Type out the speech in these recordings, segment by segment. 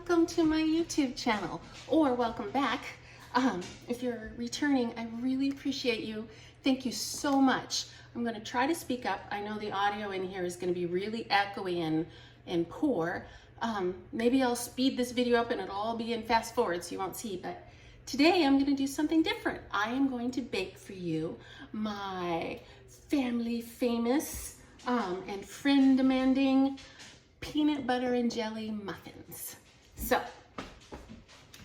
welcome to my YouTube channel, or welcome back. If you're returning, I really appreciate you. Thank you so much. I'm going to try to speak up. I know the audio in here is going to be really echoey and poor. Maybe I'll speed this video up and it'll all be in fast forward so you won't see, but today I'm going to do something different. I am going to bake for you my family famous and friend demanding peanut butter and jelly muffins. So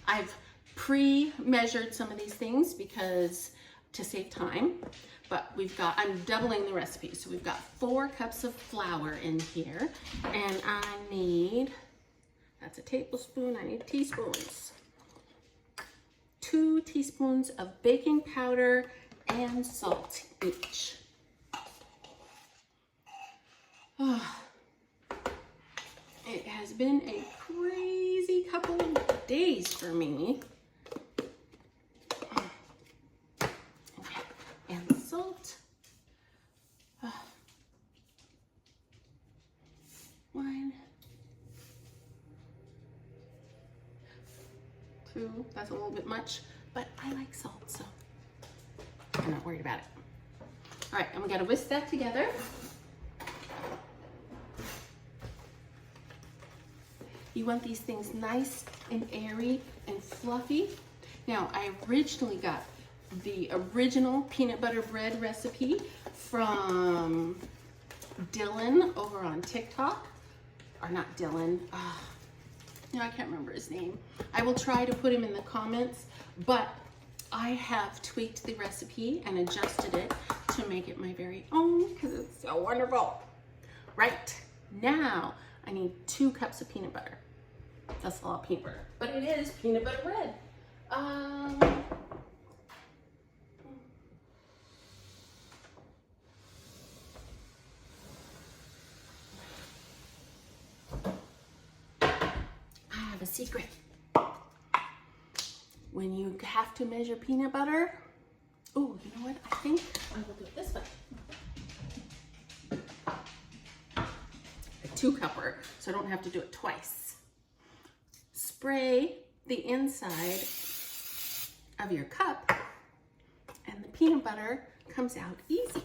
I've pre-measured some of these things because to save time, but I'm doubling the recipe. So we've got 4 cups of flour in here, and I need, that's a tablespoon, I need teaspoons. 2 teaspoons of baking powder and salt each. Oh, it has been a crazy couple of days for me. And salt. 1, 2, that's a little bit much, but I like salt, so I'm not worried about it. All right, and we gotta whisk that together. You want these things nice and airy and fluffy. Now, I originally got the original peanut butter bread recipe from Dylan over on TikTok. Or not Dylan, no, I can't remember his name. I will try to put him in the comments, but I have tweaked the recipe and adjusted it to make it my very own because it's so wonderful. Right, now I need 2 cups of peanut butter. That's a lot of peanut butter, but it is peanut butter bread. I have a secret. When you have to measure peanut butter, oh, you know what? I think I will do it this way. A 2-cupper, so I don't have to do it twice. Spray the inside of your cup and the peanut butter comes out easy.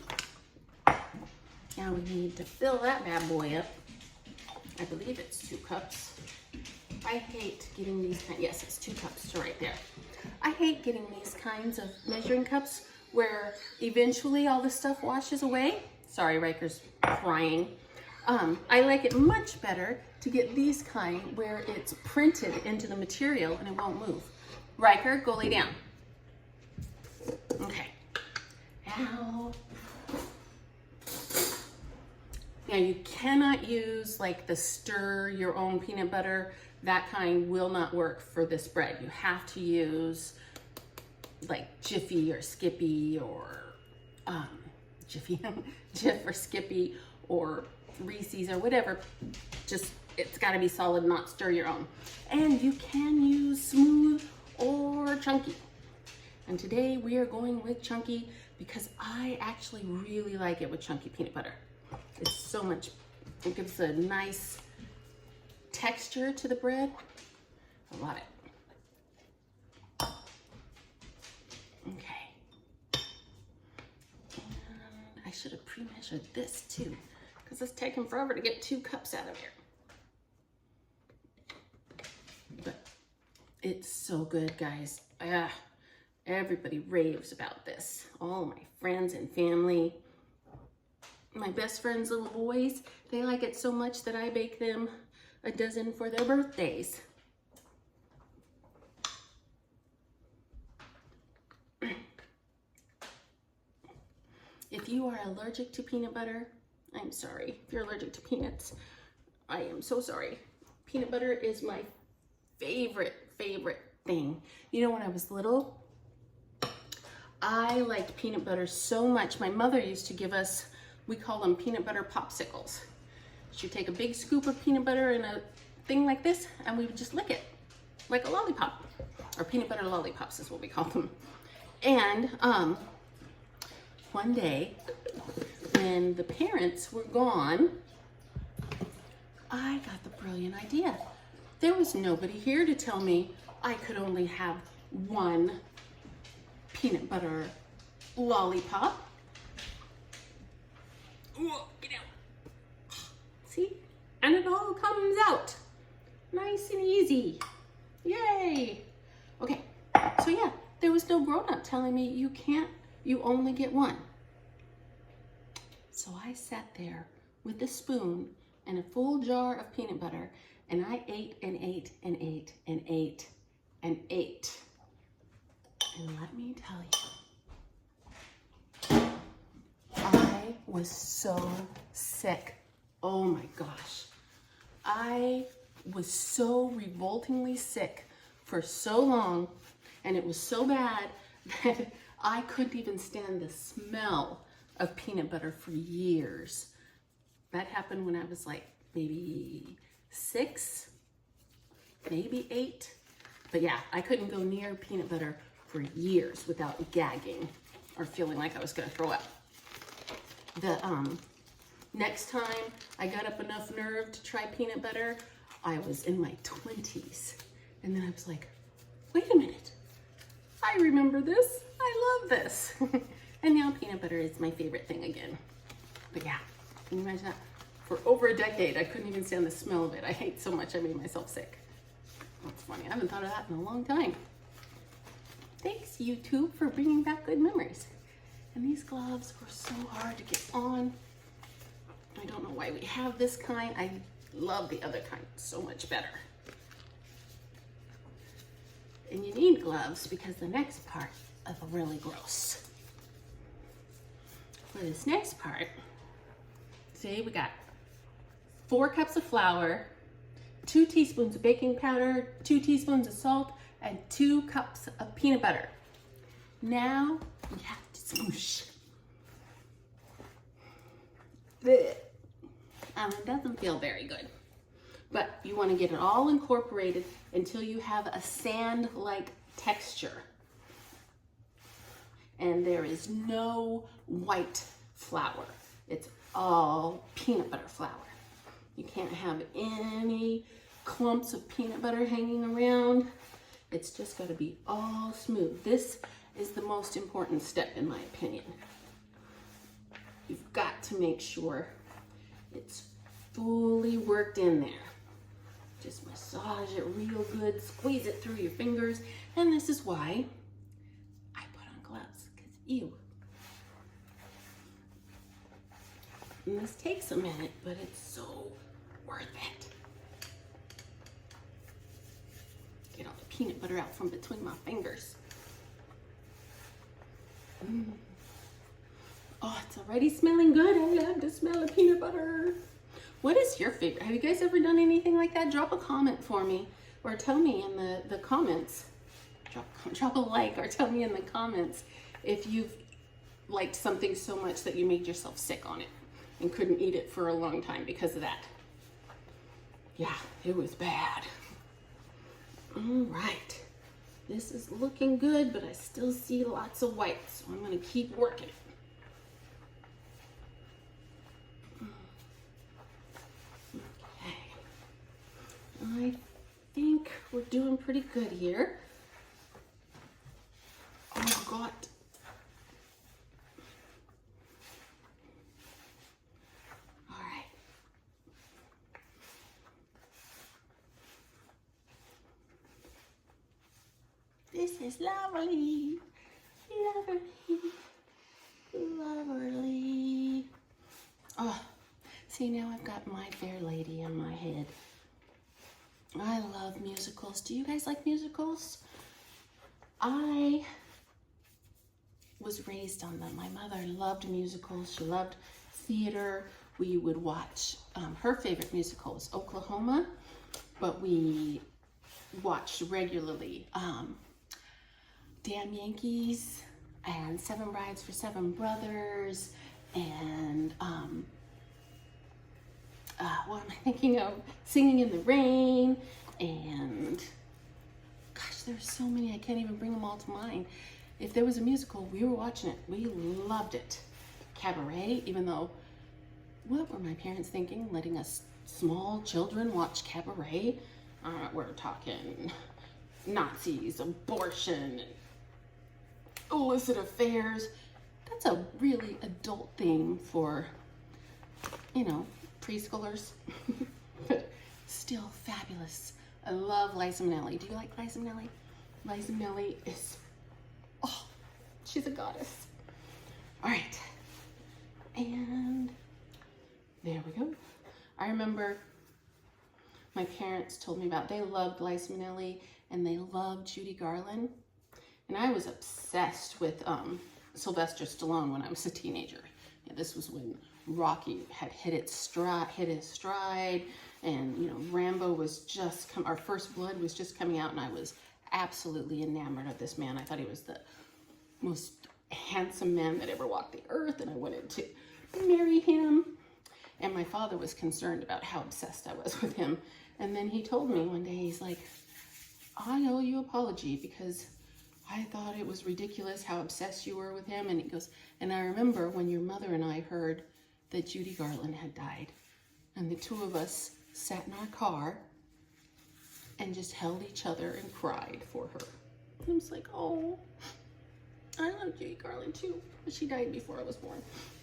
Now we need to fill that bad boy up. I believe it's 2 cups. I hate getting these kinds, yes, it's 2 cups to right there. I hate getting these kinds of measuring cups where eventually all the stuff washes away. Sorry, Riker's crying. I like it much better to get these kind where it's printed into the material and it won't move. Riker, go lay down. Okay. Now you cannot use like the stir your own peanut butter. That kind will not work for this bread. You have to use like Jiffy or Skippy or Jif or Skippy or Reese's or whatever. Just, it's got to be solid, not stir your own. And you can use smooth or chunky. And today we are going with chunky because I actually really like it with chunky peanut butter. It's so much, it gives a nice texture to the bread. I love it. Okay. And I should have pre-measured this too, because it's taken forever to get 2 cups out of here. But it's so good, guys. Everybody raves about this. All my friends and family. My best friend's little boys, they like it so much that I bake them a dozen for their birthdays. If you are allergic to peanut butter, I'm sorry. If you're allergic to peanuts, I am so sorry. Peanut butter is my favorite thing. You know, when I was little, I liked peanut butter so much. My mother used to give us, we call them peanut butter popsicles. She'd take a big scoop of peanut butter in a thing like this, and we would just lick it like a lollipop, or peanut butter lollipops is what we call them. And one day when the parents were gone, I got the brilliant idea. There was nobody here to tell me I could only have one peanut butter lollipop. Ooh, get out. See? And it all comes out. Nice and easy. Yay. Okay, so yeah, there was no grown-up telling me you only get one. So I sat there with a spoon and a full jar of peanut butter, and I ate and ate and ate and ate and ate. And let me tell you, I was so sick. Oh my gosh. I was so revoltingly sick for so long, and it was so bad that I couldn't even stand the smell of peanut butter for years. That happened when I was like maybe 6, maybe 8. But yeah, I couldn't go near peanut butter for years without gagging or feeling like I was gonna throw up. The next time I got up enough nerve to try peanut butter, I was in my 20s. And then I was like, wait a minute, I remember this, I love this. And now peanut butter is my favorite thing again. But yeah, can you imagine that? For over a decade, I couldn't even stand the smell of it. I ate so much I made myself sick. That's funny, I haven't thought of that in a long time. Thanks, YouTube, for bringing back good memories. And these gloves were so hard to get on. I don't know why we have this kind. I love the other kind so much better. And you need gloves because the next part is really gross. For this next part, see, we got 4 cups of flour, 2 teaspoons of baking powder, 2 teaspoons of salt, and 2 cups of peanut butter. Now we have to smoosh. It doesn't feel very good, but you want to get it all incorporated until you have a sand-like texture. And there is no white flour. It's all peanut butter flour. You can't have any clumps of peanut butter hanging around. It's just got to be all smooth. This is the most important step in my opinion. You've got to make sure it's fully worked in there. Just massage it real good, squeeze it through your fingers, and this is why I put on gloves, because ew. And this takes a minute, but it's so worth it. Get all the peanut butter out from between my fingers. Oh, it's already smelling good. I love the smell of peanut butter. What is your favorite? Have you guys ever done anything like that? Drop a comment for me, or tell me in the comments. Drop a like, or tell me in the comments if you've liked something so much that you made yourself sick on it and couldn't eat it for a long time because of that. Yeah, it was bad. All right, this is looking good, but I still see lots of white, so I'm gonna keep working it. I think we're doing pretty good here. Oh God. All right. This is lovely, lovely, lovely. Oh, see, now I've got My Fair Lady in my head. I love musicals. Do you guys like musicals? I was raised on them. My mother loved musicals. She loved theater. We would watch, her favorite musical was Oklahoma, but we watched regularly Damn Yankees and Seven Brides for Seven Brothers and what am I thinking of? Singing in the Rain, and gosh, there's so many, I can't even bring them all to mind. If there was a musical, we were watching it. We loved it. Cabaret, even though, what were my parents thinking? Letting us small children watch Cabaret? We're talking Nazis, abortion, illicit affairs. That's a really adult theme for, you know, preschoolers. But still fabulous. I love Liza Minnelli. Do you like Liza Minnelli? Liza Minnelli is, oh, she's a goddess. All right. And there we go. I remember my parents told me about, they loved Liza Minnelli and they loved Judy Garland. And I was obsessed with Sylvester Stallone when I was a teenager. Yeah, this was when Rocky had hit his stride, and you know, Rambo was just our First Blood was just coming out, and I was absolutely enamored of this man. I thought he was the most handsome man that ever walked the earth, and I wanted to marry him. And my father was concerned about how obsessed I was with him. And then he told me one day, he's like, I owe you an apology because I thought it was ridiculous how obsessed you were with him. And he goes, and I remember when your mother and I heard that Judy Garland had died, and the two of us sat in our car and just held each other and cried for her. And I was like, oh, I love Judy Garland too, but she died before I was born.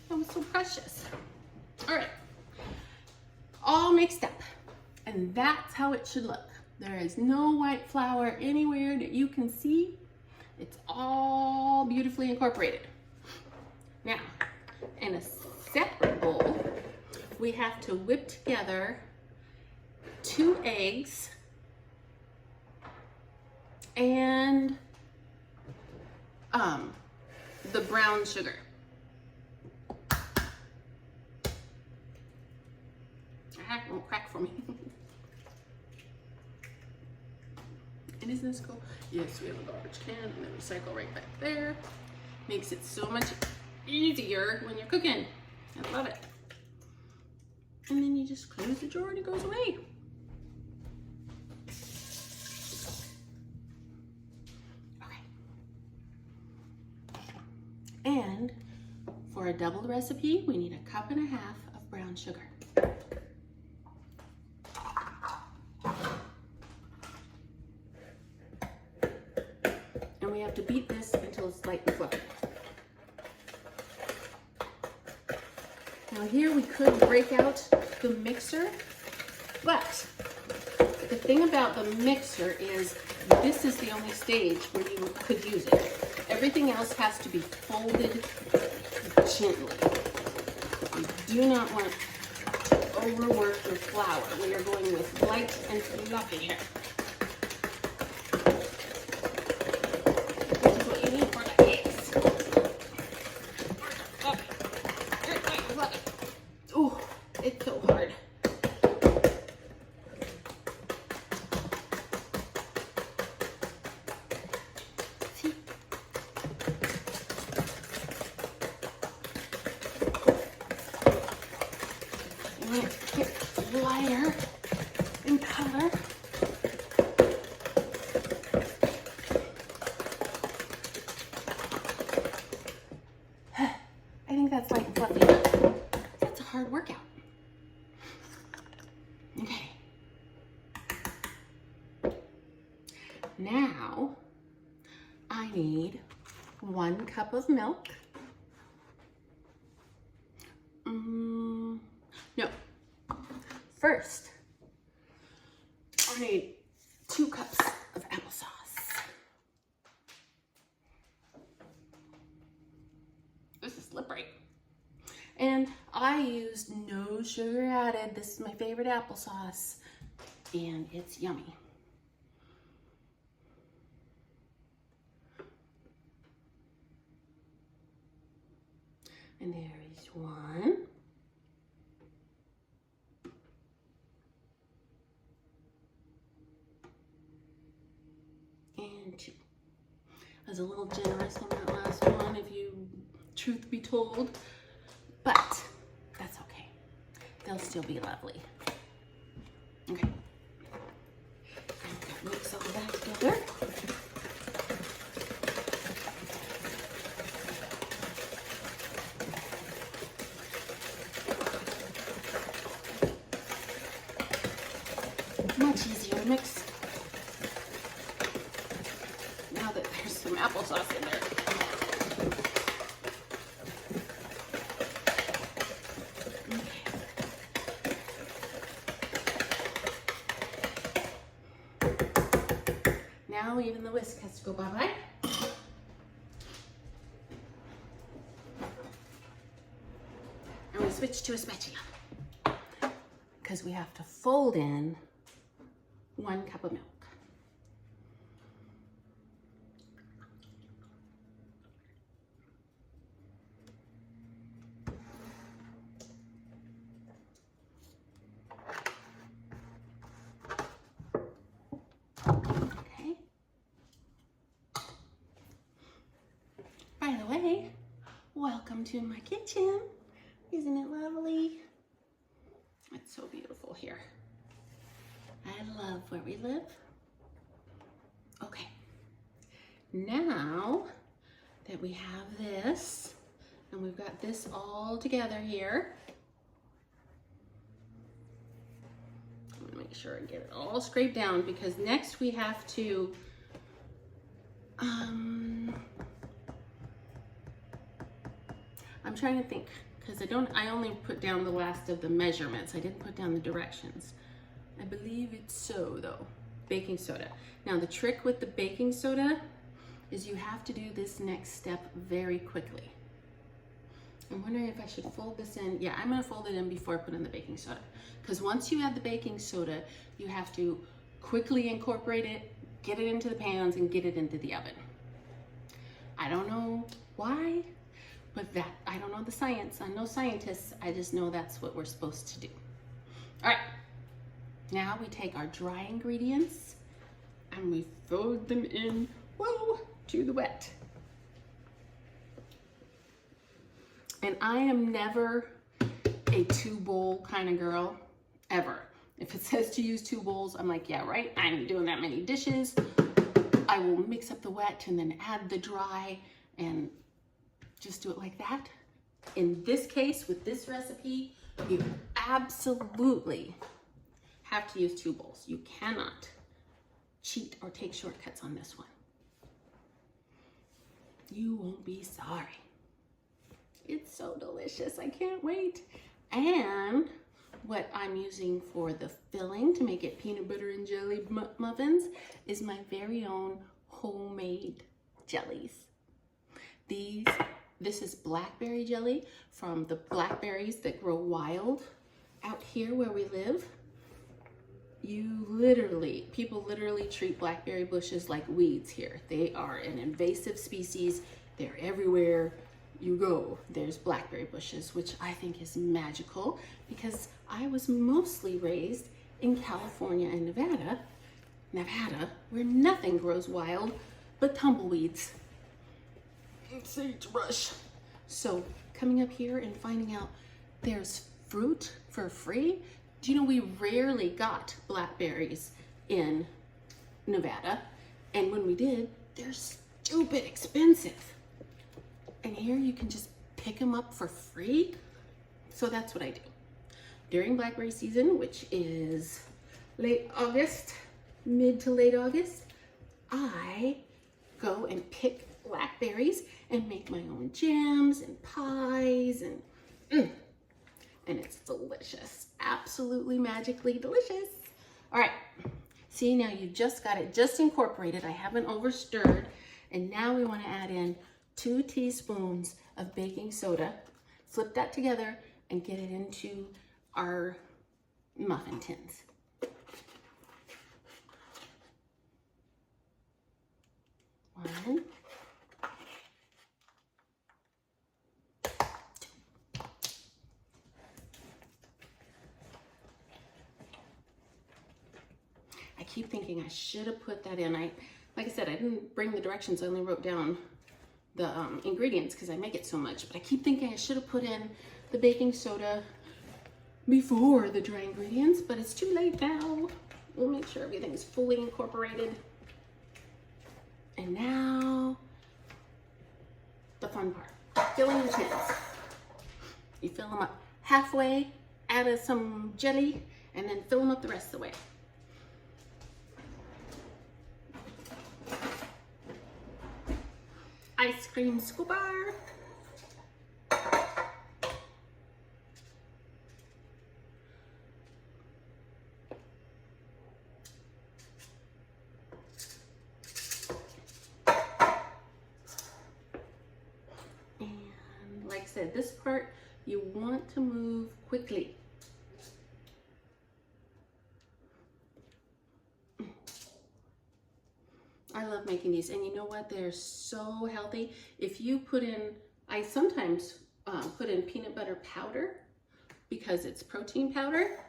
That was so precious. All right, all mixed up, and that's how it should look. There is no white flour anywhere that you can see. It's all beautifully incorporated. Now, in a separate bowl, we have to whip together 2 eggs and the brown sugar. It won't crack for me. And isn't this cool? Yes, we have a garbage can and then recycle right back there. Makes it so much easier when you're cooking. I love it. And then you just close the drawer and it goes away. Okay. And for a doubled recipe, we need 1.5 cups of brown sugar. And we have to beat this until it's light and fluffy. Now here we could break out the mixer, but the thing about the mixer is this is the only stage where you could use it. Everything else has to be folded gently. You do not want to overwork your flour. We are going with light and fluffy here. This is what you need for the eggs. Oh, it's so hard. See? You want to get lighter in color. I think that's light and fluffy enough. That's a hard workout. Okay. Now, I need 1 cup of milk. No. First, I need 2 cups of applesauce. This is slippery. And I used no sugar added. This is my favorite applesauce, and it's yummy. And there is 1. And 2. I was a little generous on that last one, if you, truth be told, but that's okay. They'll still be lovely. Okay. Mix all that together. Much easier mix. Now that there's some applesauce in there. Now even the whisk has to go bye-bye. And we switch to a spatula because we have to fold in 1 cup of milk. Okay. By the way, welcome to my kitchen. Isn't it lovely? It's so beautiful here. I love where we live. Okay, now that we have this, and we've got this all together here, I'm gonna make sure I get it all scraped down because next we have to, I'm trying to think, because I only put down the last of the measurements. I didn't put down the directions. I believe it's so though, baking soda. Now the trick with the baking soda is you have to do this next step very quickly. I'm wondering if I should fold this in. Yeah, I'm gonna fold it in before I put in the baking soda. Because once you add the baking soda, you have to quickly incorporate it, get it into the pans and get it into the oven. I don't know why, but I don't know the science. I'm no scientist. I just know that's what we're supposed to do. All right, now we take our dry ingredients and we fold them in, whoa, to the wet. And I am never a 2-bowl kind of girl, ever. If it says to use 2 bowls, I'm like, yeah, right, I ain't doing that many dishes. I will mix up the wet and then add the dry and just do it like that. In this case, with this recipe, you absolutely have to use 2 bowls. You cannot cheat or take shortcuts on this one. You won't be sorry. It's so delicious, I can't wait. And what I'm using for the filling to make it peanut butter and jelly muffins is my very own homemade jellies. This is blackberry jelly from the blackberries that grow wild out here where we live. People literally treat blackberry bushes like weeds here. They are an invasive species. They're everywhere you go. There's blackberry bushes, which I think is magical because I was mostly raised in California and Nevada, where nothing grows wild but tumbleweeds. Sagebrush. So coming up here and finding out there's fruit for free. Do you know we rarely got blackberries in Nevada? And when we did, they're stupid expensive. And here you can just pick them up for free. So that's what I do. During blackberry season, which is late August, mid to late August, I go and pick blackberries and make my own jams and pies and it's delicious. Absolutely magically delicious. All right, see, now you just got it just incorporated. I haven't overstirred. And now we want to add in 2 teaspoons of baking soda, flip that together and get it into our muffin tins. One, 2. I keep thinking I should have put that in. Like I said, I didn't bring the directions. I only wrote down the ingredients because I make it so much. But I keep thinking I should have put in the baking soda before the dry ingredients, but it's too late now. We'll make sure everything's fully incorporated. And now, the fun part, filling the tins. You fill them up halfway, add some jelly, and then fill them up the rest of the way. ice cream scooper. And like I said, this part you want to move quickly. I love making these, and you know what? They're so healthy. If you put in, I sometimes put in peanut butter powder because it's protein powder,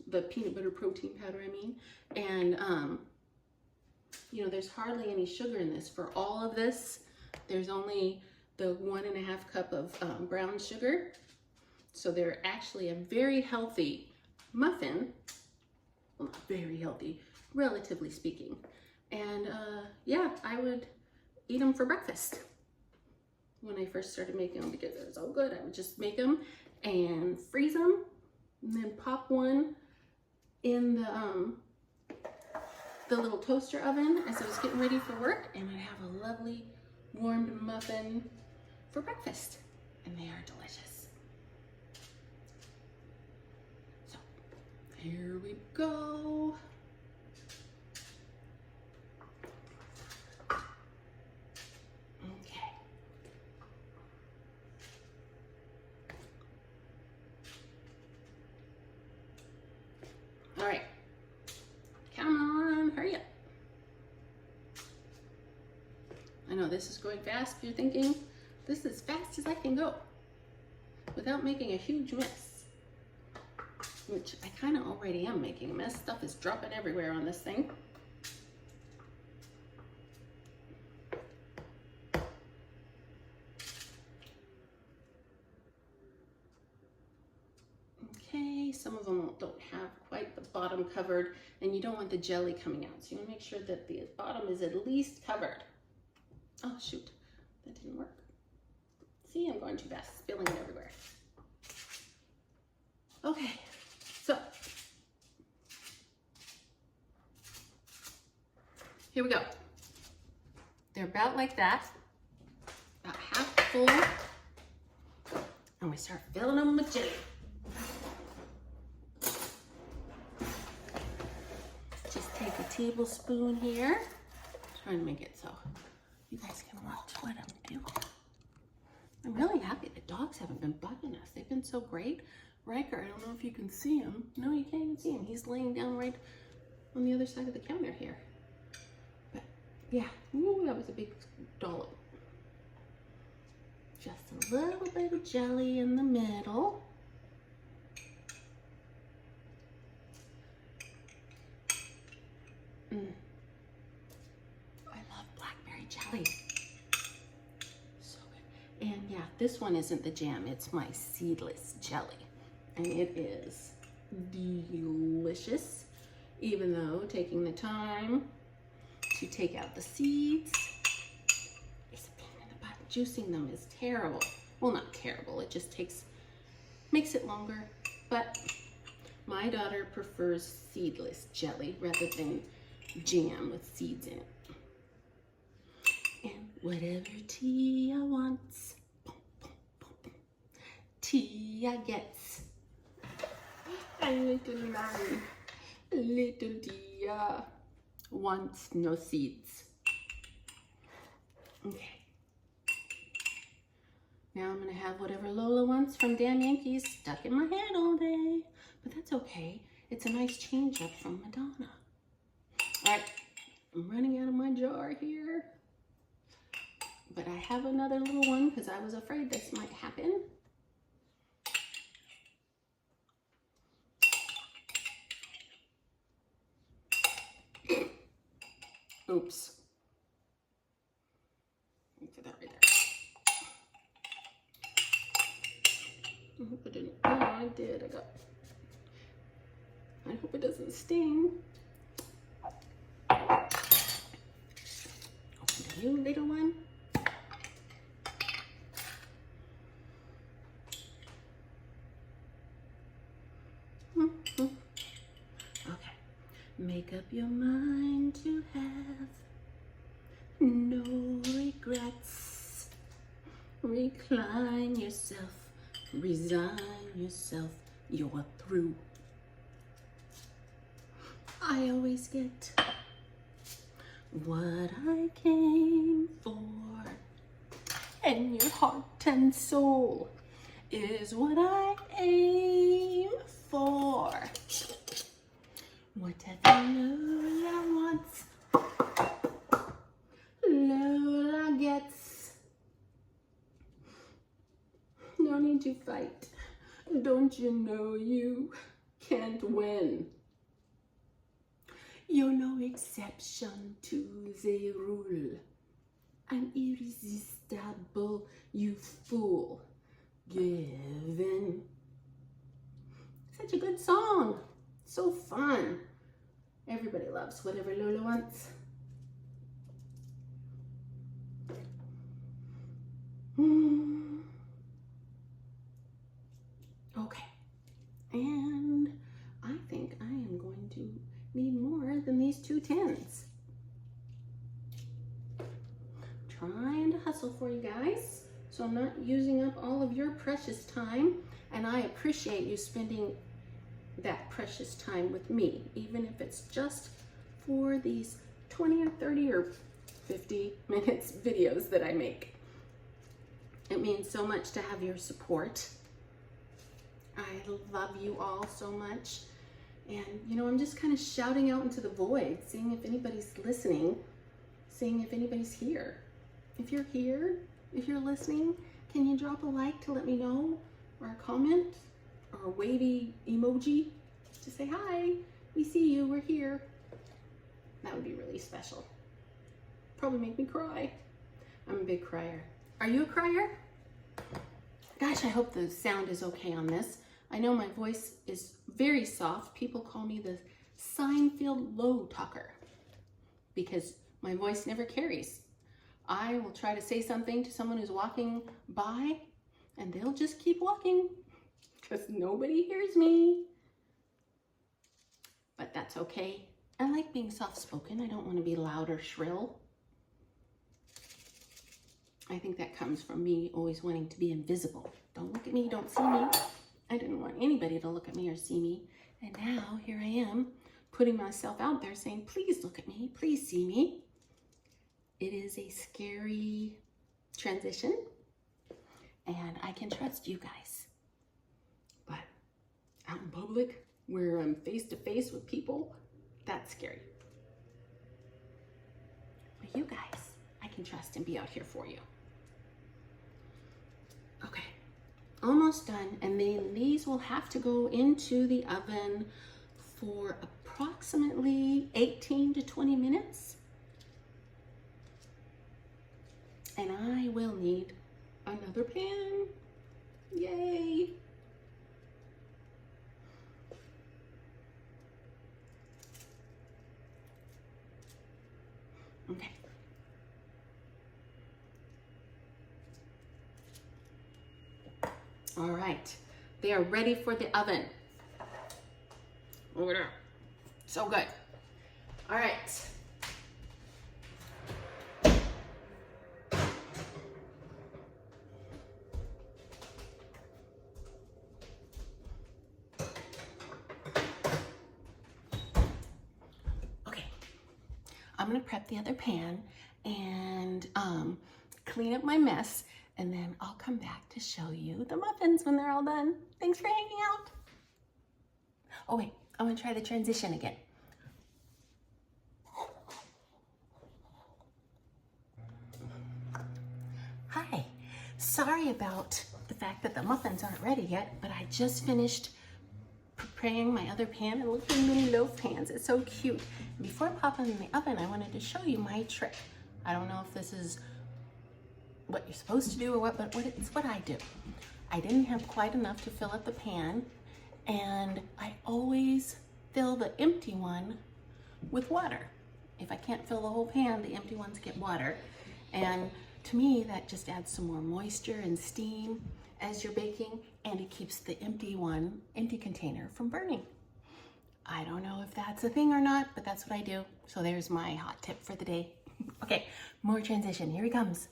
the peanut butter protein powder, I mean. And, you know, there's hardly any sugar in this. For all of this, there's only the 1.5 cup of brown sugar. So they're actually a very healthy muffin. Well, not very healthy, relatively speaking. And yeah, I would eat them for breakfast when I first started making them because they're so good. I would just make them and freeze them and then pop one in the little toaster oven as I was getting ready for work, and I'd have a lovely warmed muffin for breakfast, and they are delicious. So here we go. All right, come on, hurry up. I know this is going fast. You're thinking, this is as fast as I can go without making a huge mess, which I kind of already am making a mess. Stuff is dropping everywhere on this thing. Okay, some of them don't have quite the bottom covered, and you don't want the jelly coming out. So you want to make sure that the bottom is at least covered. Oh shoot, that didn't work. See, I'm going too fast, spilling it everywhere. Okay, so here we go. They're about like that, about half full, and we start filling them with jelly. Just take a tablespoon here. Trying to make it so you guys can watch what I'm doing. I'm really happy the dogs haven't been bugging us. They've been so great. Riker, I don't know if you can see him. No, you can't even see him. He's laying down right on the other side of the counter here. But yeah, ooh, that was a big dollop. Just a little bit of jelly in the middle. I love blackberry jelly. So good. And yeah, this one isn't the jam, it's my seedless jelly. And it is delicious, even though taking the time to take out the seeds is a pain in the butt. Juicing them is terrible. Well, not terrible, it just makes it longer. But my daughter prefers seedless jelly rather than jam with seeds in it. And whatever Tia wants, Tia gets. A little lamb, little Tia wants no seeds. Okay. Now I'm gonna have whatever Lola wants from Damn Yankees stuck in my head all day. But that's okay. It's a nice change up from Madonna. All right, I'm running out of my jar here. But I have another little one because I was afraid this might happen. Oops. Look at that right there. I hope it didn't. Oh, I did. I hope it doesn't sting. Open the new little one. Okay. Make up your mind to have no regrets. regrets. Recline yourself, resign yourself, you're through. I always get what I came for, and your heart and soul is what I aim for. Whatever Lola wants, Lola gets. No need to fight. Don't you know you can't win? You're no exception to the rule. I'm irresistible, you fool. Give in. Such a good song. So fun. Everybody loves Whatever Lola Wants. Okay. And I think I am going to need more than these 2 tins. Trying to hustle for you guys, so I'm not using up all of your precious time, and I appreciate you spending that precious time with me, even if it's just for these 20 or 30 or 50 minutes videos that I make. It means so much to have your support. I love you all so much. And you know, I'm just kind of shouting out into the void, seeing if anybody's listening, seeing if anybody's here. If you're here, if you're listening, can you drop a like to let me know, or a comment, or a wavy emoji to say, hi, we see you, we're here. That would be really special. Probably make me cry. I'm a big crier. Are you a crier? Gosh, I hope the sound is okay on this. I know my voice is very soft. People call me the Seinfeld low talker because my voice never carries. I will try to say something to someone who's walking by and they'll just keep walking because nobody hears me. But that's okay. I like being soft-spoken. I don't want to be loud or shrill. I think that comes from me always wanting to be invisible. Don't look at me, don't see me. I didn't want anybody to look at me or see me. And now here I am putting myself out there saying, please look at me, please see me. It is a scary transition and I can trust you guys. But out in public where I'm face to face with people, that's scary. But you guys, I can trust and be out here for you. Okay. Almost done, and then these will have to go into the oven for approximately 18 to 20 minutes. And I will need another pan. Yay! Okay. All right, they are ready for the oven. Look at that. So good. All right. Okay, I'm gonna prep the other pan and clean up my mess, and then I'll come back to show you the muffins when they're all done. Thanks for hanging out. Oh wait, I'm gonna try the transition again. Hi, sorry about the fact that the muffins aren't ready yet, but I just finished preparing my other pan, and look at the mini loaf pans. It's so cute. Before I pop them in the oven, I wanted to show you my trick. I don't know if this is what you're supposed to do or what, but it's what I do. I didn't have quite enough to fill up the pan, and I always fill the empty one with water. If I can't fill the whole pan, the empty ones get water. And to me, that just adds some more moisture and steam as you're baking, and it keeps the empty container from burning. I don't know if that's a thing or not, but that's what I do. So there's my hot tip for the day. Okay, more transition. Here he comes.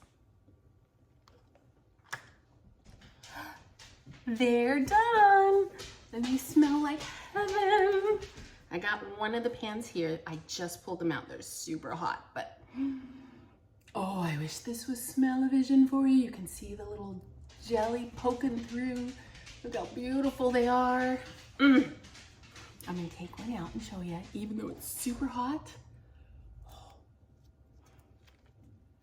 They're done. And they smell like heaven. I got one of the pans here. I just pulled them out. They're super hot, but oh, I wish this was smell-o-vision for you. You can see the little jelly poking through. Look how beautiful they are. I'm gonna take one out and show you, even though it's super hot.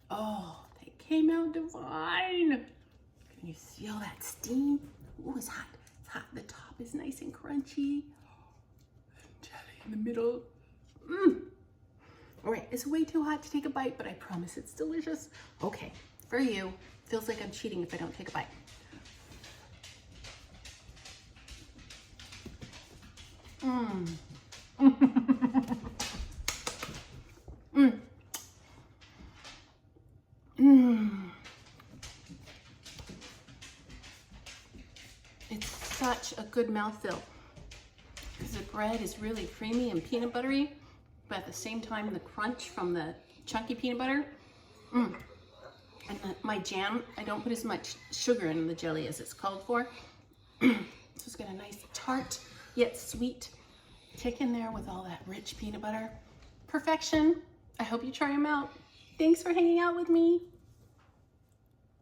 Oh, they came out divine. Can you feel that steam? Oh, it's hot. It's hot. The top is nice and crunchy. Jelly in the middle. All right, it's way too hot to take a bite, but I promise it's delicious. Okay, for you, feels like I'm cheating if I don't take a bite. It's such a good mouthfeel because the bread is really creamy and peanut buttery, but at the same time, the crunch from the chunky peanut butter. And my jam, I don't put as much sugar in the jelly as it's called for. So it's got a nice tart, yet sweet kick in there with all that rich peanut butter. Perfection. I hope you try them out. Thanks for hanging out with me.